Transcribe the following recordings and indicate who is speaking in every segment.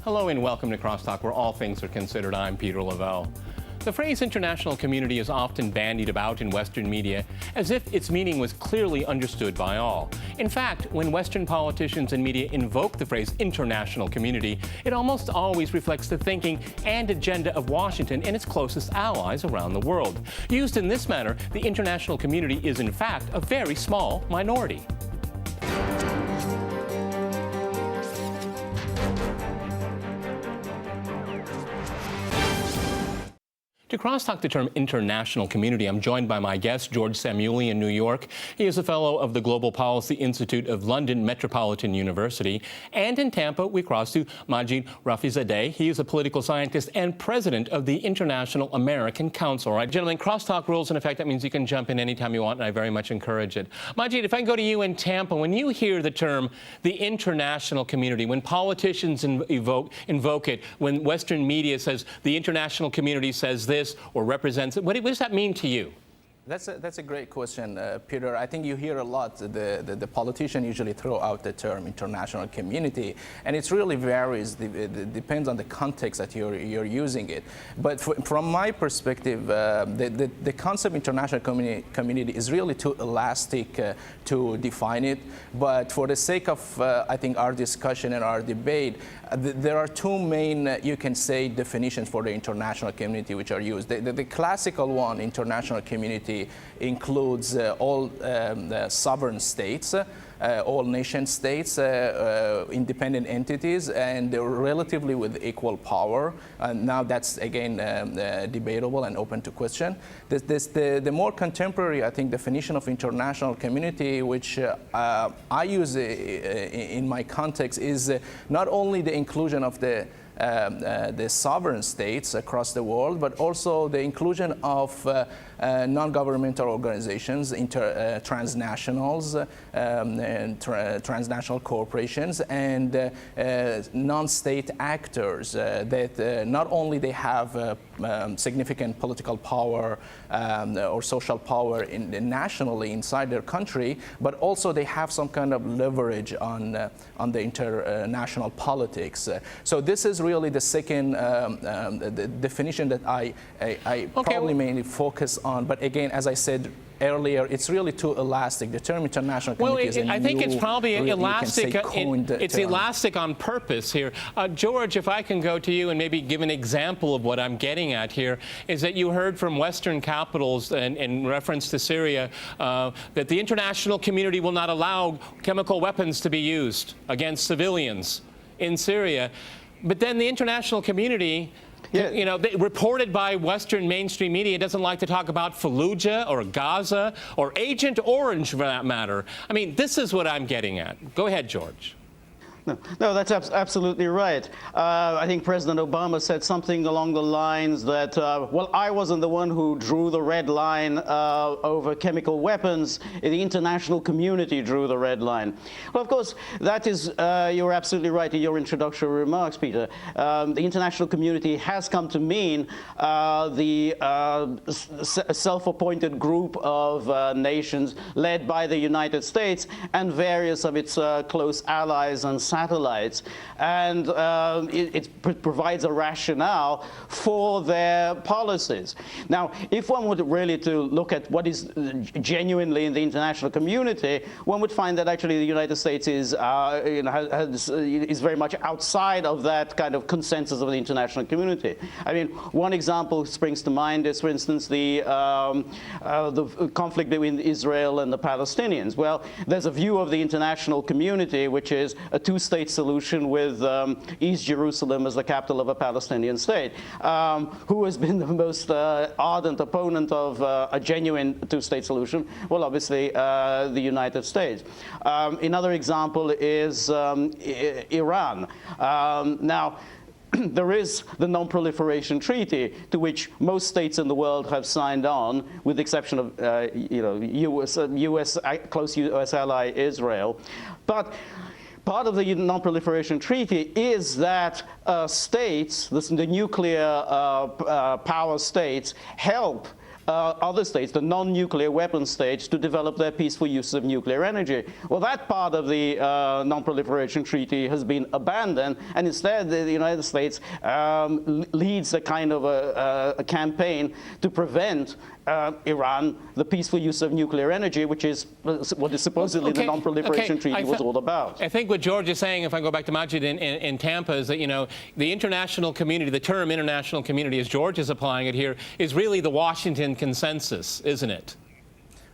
Speaker 1: Hello and welcome to CrossTalk, where all things are considered. I'm Peter Lavelle. The phrase international community is often bandied about in Western media as if its meaning was clearly understood by all. In fact, when Western politicians and media invoke the phrase international community, it almost always reflects the thinking and agenda of Washington and its closest allies around the world. Used in this manner, the international community is in fact a very small minority. To crosstalk the term international community, I'm joined by my guest, George Samueli in New York. He is a fellow of the Global Policy Institute of London Metropolitan University. And in Tampa, we cross to Majid Rafizadeh. He is a political scientist and president of the International American Council. All right, gentlemen, crosstalk rules in effect. That means you can jump in anytime you want, and I very much encourage it. Majid, if I can go to you in Tampa, when you hear the term the international community, when politicians invoke it, when Western media says the international community says this, or represents it, what does that mean to you?
Speaker 2: That's a great question, Peter. I think you hear a lot, the politicians usually throw out the term international community, and it really varies, depends on the context that you're using it. But from my perspective, the concept international community is really too elastic to define it. But for the sake of, I think, our discussion and our debate, there are two main, you can say, definitions for the international community which are used. The classical one, international community, includes all sovereign states, all nation states, independent entities, and they're relatively with equal power. Now that's, again, debatable and open to question. The more contemporary, I think, definition of international community, which I use in my context, is not only the inclusion of the sovereign states across the world, but also the inclusion of non-governmental organizations, transnationals, and transnational corporations, and non-state actors that not only they have significant political power or social power nationally inside their country, but also they have some kind of leverage on the international politics. So this is really the second the definition that I probably mainly focus on. But again, as I said earlier, it's really too elastic. The term international community is a new,
Speaker 1: I think it's probably elastic.
Speaker 2: It's
Speaker 1: elastic on purpose here. George, if I can go to you and maybe give an example of what I'm getting at here, is that you heard from Western capitals in reference to Syria that the international community will not allow chemical weapons to be used against civilians in Syria. But then the international community, you know, reported by Western mainstream media, doesn't like to talk about Fallujah or Gaza or Agent Orange, for that matter. I mean, this is what I'm getting at. Go ahead, George.
Speaker 3: No, that's absolutely right. I think President Obama said something along the lines that, well, I wasn't the one who drew the red line over chemical weapons. The international community drew the red line. Well, of course, that is, you're absolutely right in your introductory remarks, Peter. The international community has come to mean the self-appointed group of nations led by the United States and various of its close allies and satellites, and it provides a rationale for their policies. Now, if one would really to look at what is genuinely in the international community, one would find that actually the United States is, is very much outside of that kind of consensus of the international community. I mean, one example springs to mind is, for instance, the conflict between Israel and the Palestinians. Well, there's a view of the international community which is a two-state solution with East Jerusalem as the capital of a Palestinian state. Who has been the most ardent opponent of a genuine two-state solution? Well, obviously, the United States. Another example is Iran. Now, there is the Non-Proliferation Treaty, to which most states in the world have signed on, with the exception of close U.S. ally Israel. But part of the Non-Proliferation Treaty is that states, the nuclear power states, help other states, the non-nuclear weapon states, to develop their peaceful use of nuclear energy. Well, that part of the non-proliferation treaty has been abandoned, and instead the United States leads a kind of a campaign to prevent Iran the peaceful use of nuclear energy, which is what is supposedly the non-proliferation treaty was all about.
Speaker 1: I think what George is saying, if I go back to Majid in Tampa, is that, you know, the international community, the term international community, as George is applying it here, is really the Washington consensus, isn't it?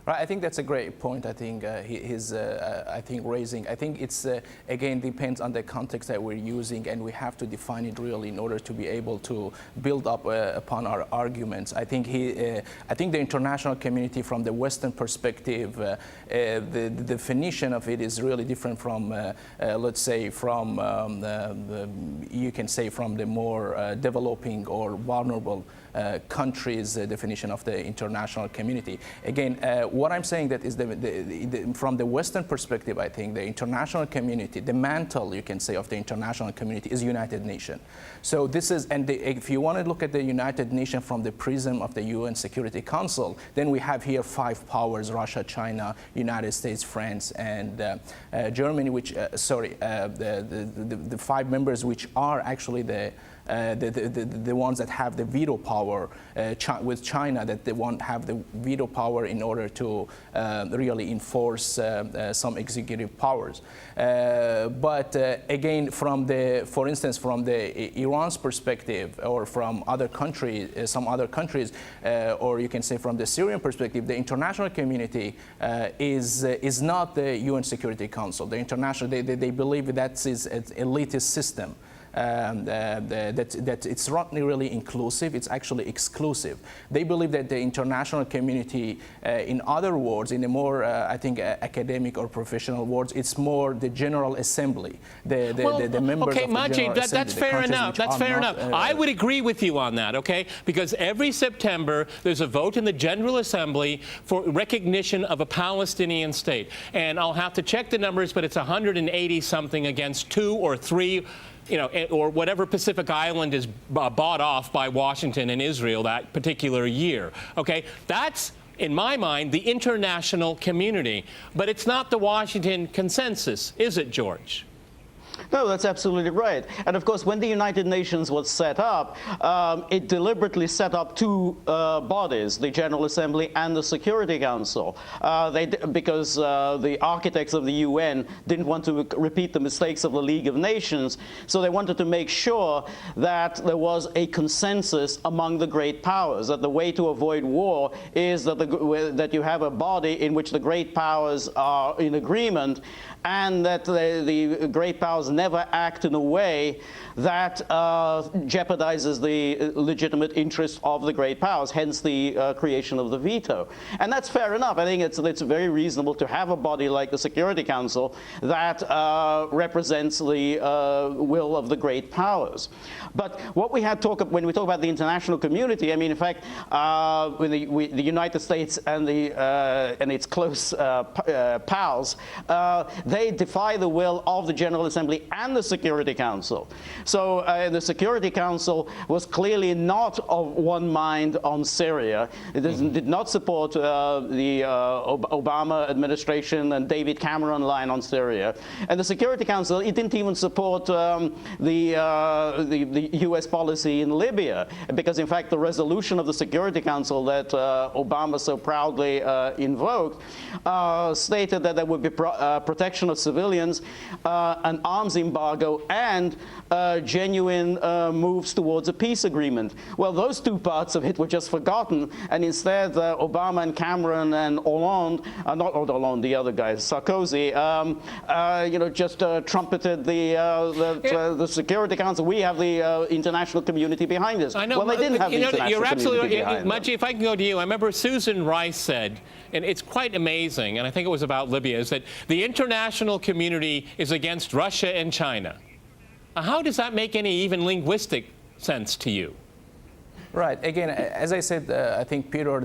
Speaker 2: Right, I think that's a great point. I think raising. I think it's again depends on the context that we're using, and we have to define it really in order to be able to build up upon our arguments. I think the international community, from the Western perspective, the definition of it is really different from, let's say, from you can say from the more developing or vulnerable countries' definition of the international community. Again, what I'm saying that is from the Western perspective, I think the international community, the mantle, you can say, of the international community is United Nations. So this is, and if you want to look at the United Nations from the prism of the UN Security Council, then we have here 5 powers: Russia, China, United States, France, and Germany, which, the 5 members which are actually the ones that have the veto power with China, that they won't have the veto power in order to really enforce some executive powers. But again, for instance, from the Iran's perspective, or from other countries, some other countries, or you can say from the Syrian perspective, the international community is not the UN Security Council. The international, they believe that is an elitist system. That it's not really inclusive, it's actually exclusive. They believe that the international community, in other words, in a more, I think, academic or professional words, it's more the General Assembly, the members of the
Speaker 1: Majid,
Speaker 2: General Assembly.
Speaker 1: that's fair enough. That's fair enough. I would agree with you on that, okay? Because every September, there's a vote in the General Assembly for recognition of a Palestinian state. And I'll have to check the numbers, but it's 180-something against 2 or 3, you know, or whatever Pacific Island is bought off by Washington and Israel that particular year. Okay, that's, in my mind, the international community. But it's not the Washington consensus, is it, George?
Speaker 3: No, that's absolutely right. And of course, when the United Nations was set up, it deliberately set up 2 bodies, the General Assembly and the Security Council, because the architects of the UN didn't want to repeat the mistakes of the League of Nations, so they wanted to make sure that there was a consensus among the great powers, that the way to avoid war is that you have a body in which the great powers are in agreement, and that the great powers never act in a way that jeopardizes the legitimate interests of the great powers, hence the creation of the veto. And that's fair enough. I think it's very reasonable to have a body like the Security Council that represents the will of the great powers. But what we had when we talk about the international community, I mean, in fact, when the United States and its close pals, they defy the will of the General Assembly and the Security Council. So the Security Council was clearly not of one mind on Syria. It did not support the Obama administration and David Cameron line on Syria. And the Security Council, it didn't even support the U.S. policy in Libya, because in fact the resolution of the Security Council that Obama so proudly invoked stated that there would be protection of civilians, an arms embargo, and genuine moves towards a peace agreement. Well, those 2 parts of it were just forgotten, and instead Obama and Cameron and Hollande, not Hollande, the other guy, Sarkozy, just trumpeted the Security Council. We have the international community behind us.
Speaker 1: I know.
Speaker 3: Well, they didn't have the international
Speaker 1: you're absolutely
Speaker 3: community behind
Speaker 1: Machi, if I can go to you, I remember Susan Rice said, and it's quite amazing, and I think it was about Libya, is that the international community is against Russia and China. How does that make any even linguistic sense to you?
Speaker 2: Right. Again, as I said, I think, Peter,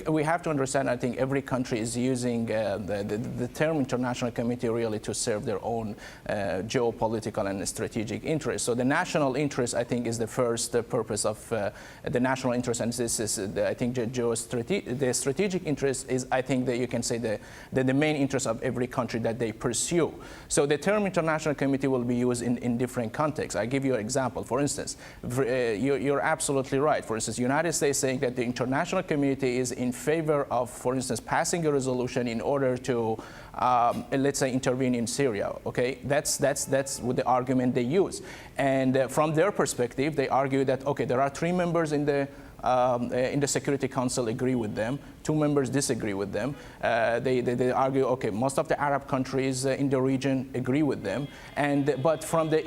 Speaker 2: we have to understand, I think every country is using the term international community really to serve their own geopolitical and strategic interests. So the national interest, I think, is the first purpose of the national interest, and this is, I think, the strategic interest is, I think, that you can say the main interest of every country that they pursue. So the term international community will be used in different contexts. I give you an example. For instance, you're absolutely right. For instance, the United States saying that the international community is in favor of, for instance, passing a resolution in order to, let's say, intervene in Syria. Okay, that's what the argument they use. And from their perspective, they argue that, okay, there are 3 members in the Security Council agree with them, 2 members disagree with them. They argue, okay, most of the Arab countries in the region agree with them, but from the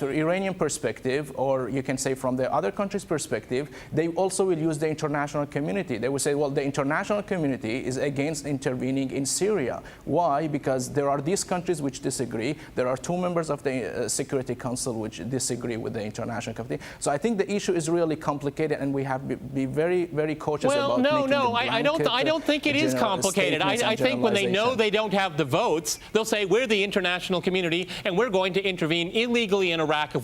Speaker 2: Iranian perspective, or you can say from the other countries' perspective, they also will use the international community. They will say, well, the international community is against intervening in Syria. Why? Because there are these countries which disagree. There are 2 members of the Security Council which disagree with the international community. So I think the issue is really complicated, and we have to be very, very cautious about making
Speaker 1: I don't think it is complicated. I think when they know they don't have the votes, they'll say, we're the international community, and we're going to intervene illegally in Iraq if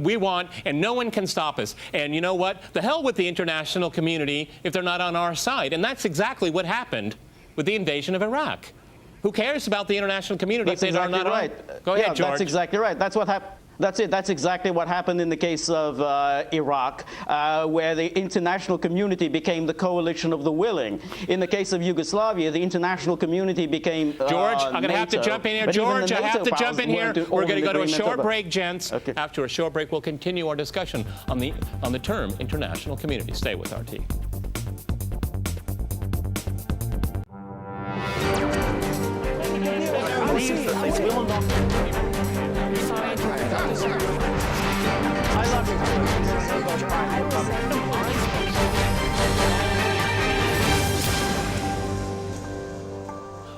Speaker 1: we want, and no one can stop us. And you know what? The hell with the international community if they're not on our side. And that's exactly what happened with the invasion of Iraq. Who cares about the international community if they are not
Speaker 3: right.
Speaker 1: on? Go ahead, George.
Speaker 3: That's exactly right. That's what happened. That's it. That's exactly what happened in the case of Iraq, where the international community became the coalition of the willing. In the case of Yugoslavia, the international community became
Speaker 1: George, I'm going to have to jump in here. George, I have to jump in here. We're going to go to a short break, gents. Okay. After a short break, we'll continue our discussion on the term international community. Stay with RT.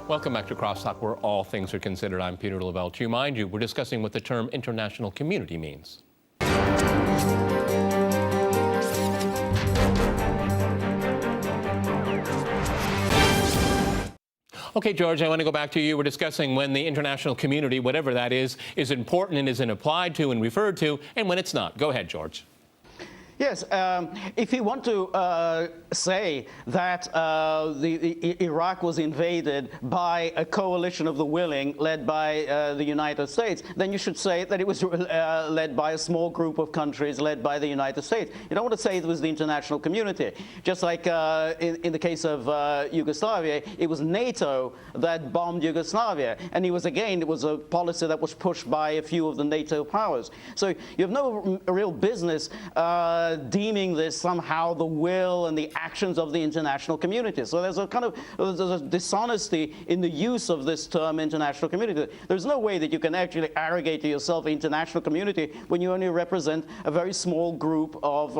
Speaker 1: Welcome back to CrossTalk, where all things are considered. I'm Peter Lavelle. To remind you, we're discussing what the term international community means. Okay, George, I want to go back to you. We're discussing when the international community, whatever that is important and isn't applied to and referred to, and when it's not. Go ahead, George.
Speaker 3: Yes, if you want to say that Iraq was invaded by a coalition of the willing led by the United States, then you should say that it was led by a small group of countries led by the United States. You don't want to say it was the international community. Just like in the case of Yugoslavia, it was NATO that bombed Yugoslavia. And it was a policy that was pushed by a few of the NATO powers. So you have no real business deeming this somehow the will and the actions of the international community. So there's a dishonesty in the use of this term international community. There's no way that you can actually arrogate to yourself international community when you only represent a very small group of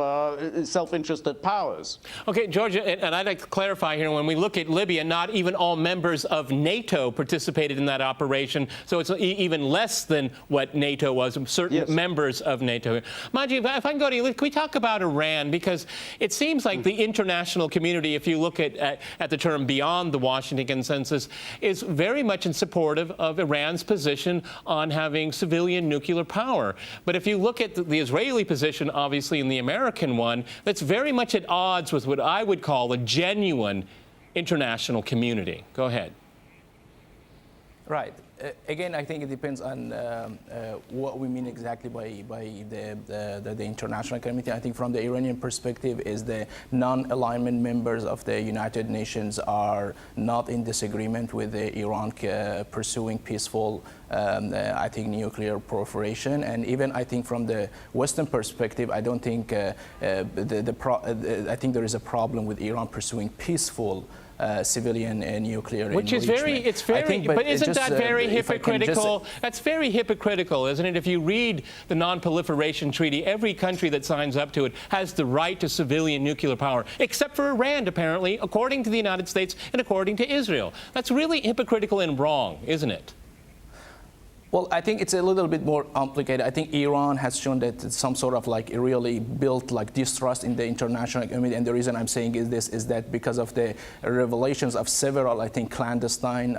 Speaker 3: self-interested powers.
Speaker 1: Okay, George, and I'd like to clarify here, when we look at Libya, not even all members of NATO participated in that operation, so it's even less than what NATO was, certain members of NATO. Maji, if I can go to you, can we talk about Iran? Because it seems like the international community, if you look at the term beyond the Washington Consensus, is very much in support of Iran's position on having civilian nuclear power. But if you look at the Israeli position, obviously, and the American one, that's very much at odds with what I would call a genuine international community. Go ahead.
Speaker 2: Right. Again, I think it depends on what we mean exactly by the international community. I think from the Iranian perspective is the non-alignment members of the United Nations are not in disagreement with Iran pursuing peaceful, I think, nuclear proliferation. And even I think from the Western perspective, I don't think, I think there is a problem with Iran pursuing peaceful civilian and nuclear
Speaker 1: Which is
Speaker 2: enrichment.
Speaker 1: but isn't that very hypocritical? That's very hypocritical, isn't it? If you read the Non-Proliferation Treaty, every country that signs up to it has the right to civilian nuclear power, except for Iran, apparently, according to the United States and according to Israel. That's really hypocritical and wrong, isn't it?
Speaker 2: Well, I think it's a little bit more complicated. I think Iran has shown that it's some sort of like really built like distrust in the international community. And the reason I'm saying is that because of the revelations of several, I think, clandestine,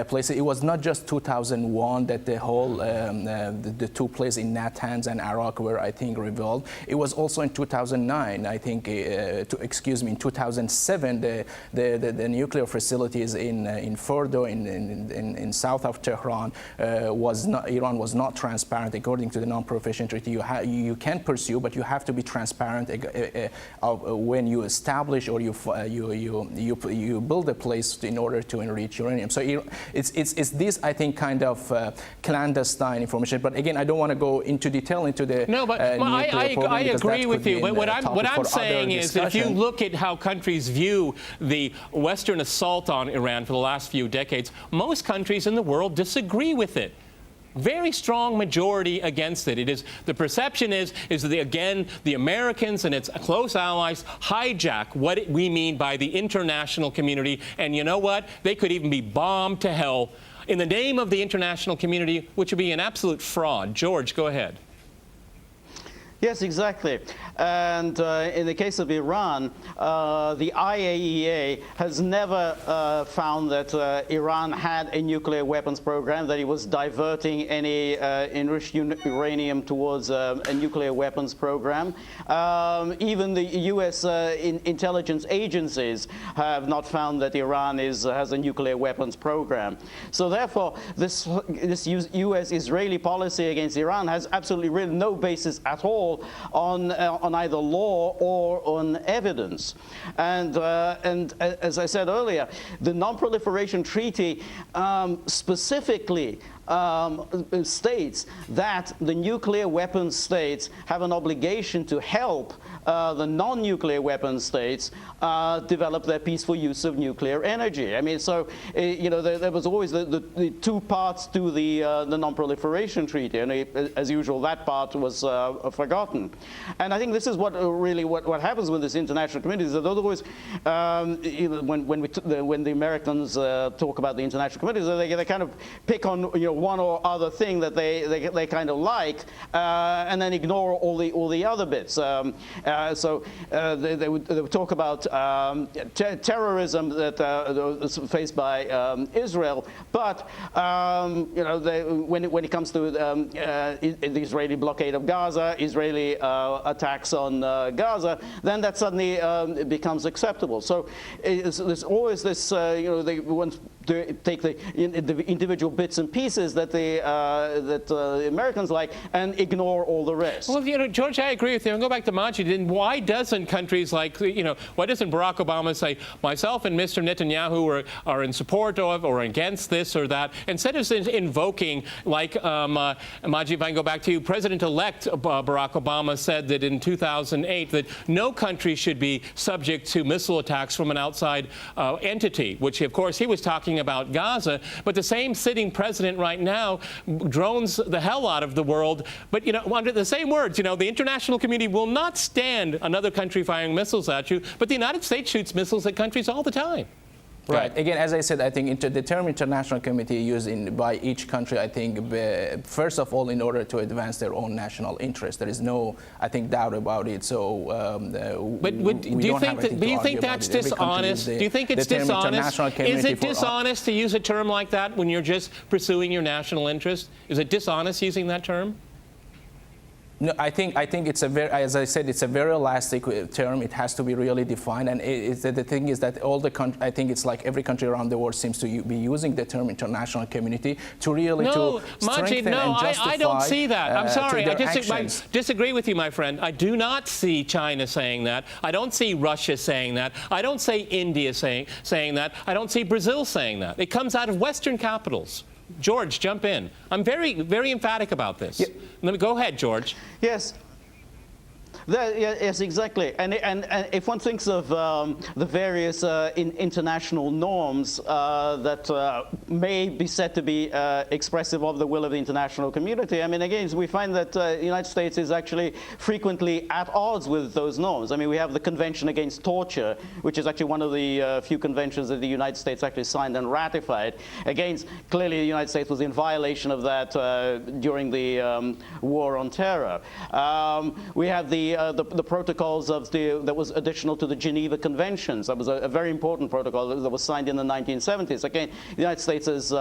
Speaker 2: places. It was not just 2001 that the whole, the two places in Natanz and Iraq were, I think, revealed. It was also in 2009, I think, in 2007, the nuclear facilities in Fordo, in south of Tehran, Iran was not transparent according to the non-proliferation treaty. You can pursue, but you have to be transparent when you establish or you build a place in order to enrich uranium. So it's this, I think, kind of clandestine information. But again, I don't want to go into detail into the
Speaker 1: no, but I agree with you. But what I'm saying is, if you look at how countries view the Western assault on Iran for the last few decades, most countries in the world disagree with it. Very strong majority against it. The perception is that again the Americans and its close allies hijack what we mean by the international community, and you know what? They could even be bombed to hell in the name of the international community, which would be an absolute fraud. George, go ahead.
Speaker 3: Yes, exactly. And in the case of Iran, the IAEA has never found that Iran had a nuclear weapons program, that it was diverting any enriched uranium towards a nuclear weapons program. Even the U.S. intelligence agencies have not found that Iran has a nuclear weapons program. So therefore, this U.S.-Israeli policy against Iran has absolutely really no basis at all on either law or on evidence. And as I said earlier, the Non-Proliferation Treaty specifically states that the nuclear weapons states have an obligation to help the non-nuclear weapon states develop their peaceful use of nuclear energy. I mean, so there was always the two parts to the Non-Proliferation Treaty, and as usual, that part was forgotten. And I think this is what happens with this international community. Is that otherwise, when the Americans talk about the international community, they kind of pick on one or other thing that they kind of like, and then ignore all the other bits. So they would talk about terrorism that faced by Israel, but when it comes to the Israeli blockade of Gaza, Israeli attacks on Gaza, then that suddenly becomes acceptable. So there's always this, they want to take the individual bits and pieces that the Americans like and ignore all the rest.
Speaker 1: Well, George, I agree with you. I'll go back to Majid. And why doesn't countries like, why doesn't Barack Obama say, myself and Mr. Netanyahu are in support of or against this or that, instead of invoking, like, Majid, if I can go back to you, President-elect Barack Obama said that in 2008 that no country should be subject to missile attacks from an outside entity, which, of course, he was talking about Gaza. But the same sitting president right now drones the hell out of the world. But, under the same words, the international community will not stand another country firing missiles at you, but the United States shoots missiles at countries all the time.
Speaker 2: Right. Again, as I said, I think the term international committee used by each country, I think, first of all, in order to advance their own national interest. There is no, I think, doubt about it. So,
Speaker 1: do you think that's dishonest? Do you think it's dishonest? Is it dishonest to use a term like that when you're just pursuing your national interest? Is it dishonest using that term?
Speaker 2: No, I think it's as I said, it's a very elastic term. It has to be really defined. And the thing is that I think it's like every country around the world seems to be using the term international community to really strengthen and justify.
Speaker 1: I don't see that. I'm sorry. I disagree with you, my friend. I do not see China saying that. I don't see Russia saying that. I don't see India saying that. I don't see Brazil saying that. It comes out of Western capitals. George, jump in. I'm very, very emphatic about this. Yeah. Let me go ahead, George.
Speaker 3: Yes. Yes, exactly. And if one thinks of the various international norms that may be said to be expressive of the will of the international community, I mean, again, we find that the United States is actually frequently at odds with those norms. I mean, we have the Convention Against Torture, which is actually one of the few conventions that the United States actually signed and ratified. Against, clearly, the United States was in violation of that during the War on Terror. We have the protocols that was additional to the Geneva Conventions. That was a very important protocol that was signed in the 1970s. Again, the United States has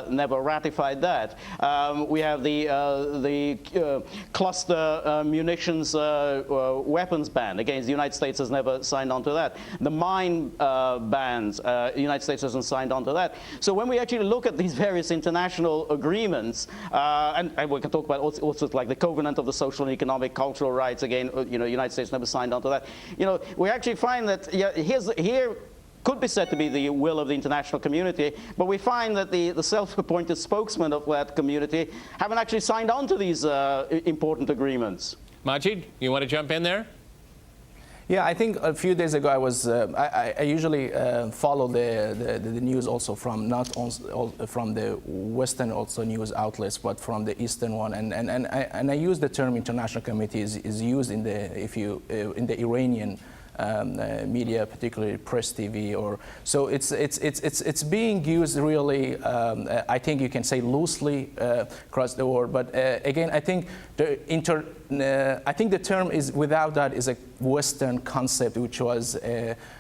Speaker 3: never ratified that. We have the cluster munitions weapons ban. Again, the United States has never signed on to that. The mine bans, the United States hasn't signed on to that. So when we actually look at these various international agreements, and we can talk about also like the Covenant of the Social and Economic Cultural Rights, again, you know, the United States never signed on to that. You know, we actually find that here could be said to be the will of the international community, but we find that the self-appointed spokesmen of that community haven't actually signed on to these important agreements.
Speaker 1: Majid, you want to jump in there?
Speaker 2: Yeah, I think a few days ago I was. I usually follow the news also from not from the Western also news outlets, but from the Eastern one. And I use the term international committee is used in the in the Iranian media, particularly press TV, or so it's being used really. I think you can say loosely across the world. But again, I think the term is without that is a Western concept, which was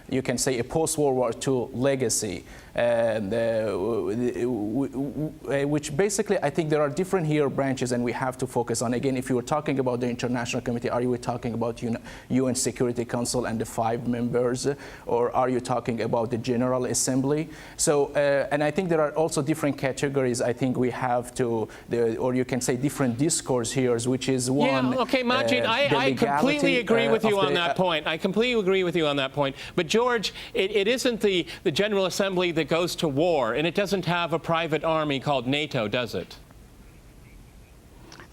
Speaker 2: you can say a post-World War II legacy, which basically I think there are different here branches, and we have to focus on. Again, if you were talking about the International Committee, are you talking about UN Security Council and the 5 members, or are you talking about the General Assembly? So, and I think there are also different categories. I think we have to, or you can say different discourse here, which is one.
Speaker 1: Yeah, okay, Majid, I completely agree with you on that point. I completely agree with you on that point. But George, it isn't the General Assembly that goes to war, and it doesn't have a private army called NATO, does it?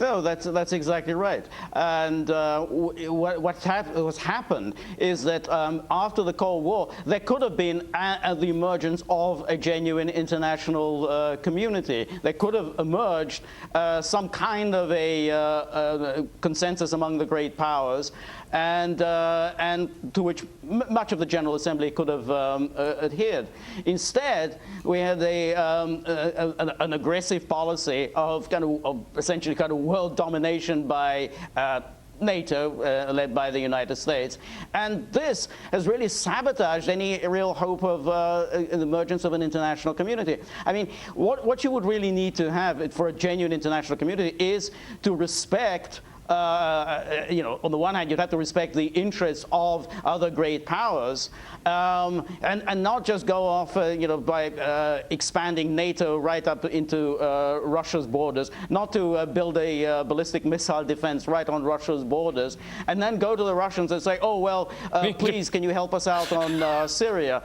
Speaker 3: No, that's exactly right. And what's happened is that after the Cold War, there could have been the emergence of a genuine international community. There could have emerged some kind of a consensus among the great powers, and to which much of the General Assembly could have adhered. Instead, we had an aggressive policy of essentially world domination by NATO, led by the United States. And this has really sabotaged any real hope of the emergence of an international community. I mean, what you would really need to have for a genuine international community is to respect you know, on the one hand, you'd have to respect the interests of other great powers, and not just go off, you know, by expanding NATO right up into Russia's borders, not to build a ballistic missile defense right on Russia's borders, and then go to the Russians and say, oh, well, please, can you help us out on Syria?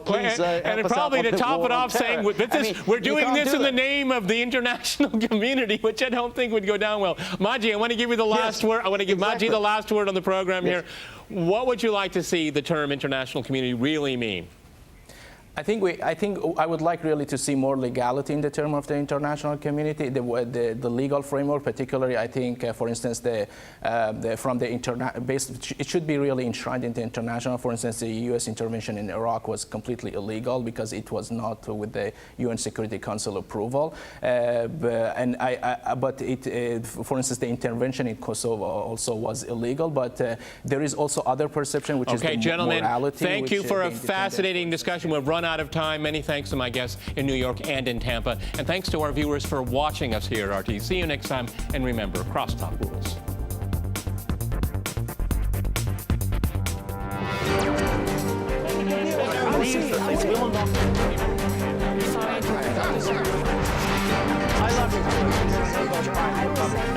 Speaker 3: Please
Speaker 1: and probably to top it off saying, we're doing this in the name of the international community, which I don't think would go down well. Majid, I want to give you the last word. I want to give Majid the last word on the program here. What would you like to see the term international community really mean?
Speaker 2: I think I would like really to see more legality in the term of the international community, the legal framework, particularly. I think, for instance, it should be really enshrined in the international. For instance, the U.S. intervention in Iraq was completely illegal because it was not with the UN Security Council approval. For instance, the intervention in Kosovo also was illegal. But there is also other perception, which is the
Speaker 1: gentlemen,
Speaker 2: morality.
Speaker 1: Thank you for a fascinating discussion. We've run out of time. Many thanks to my guests in New York and in Tampa. And thanks to our viewers for watching us here at RT. See you next time. And remember, CrossTalk rules.
Speaker 3: I love you.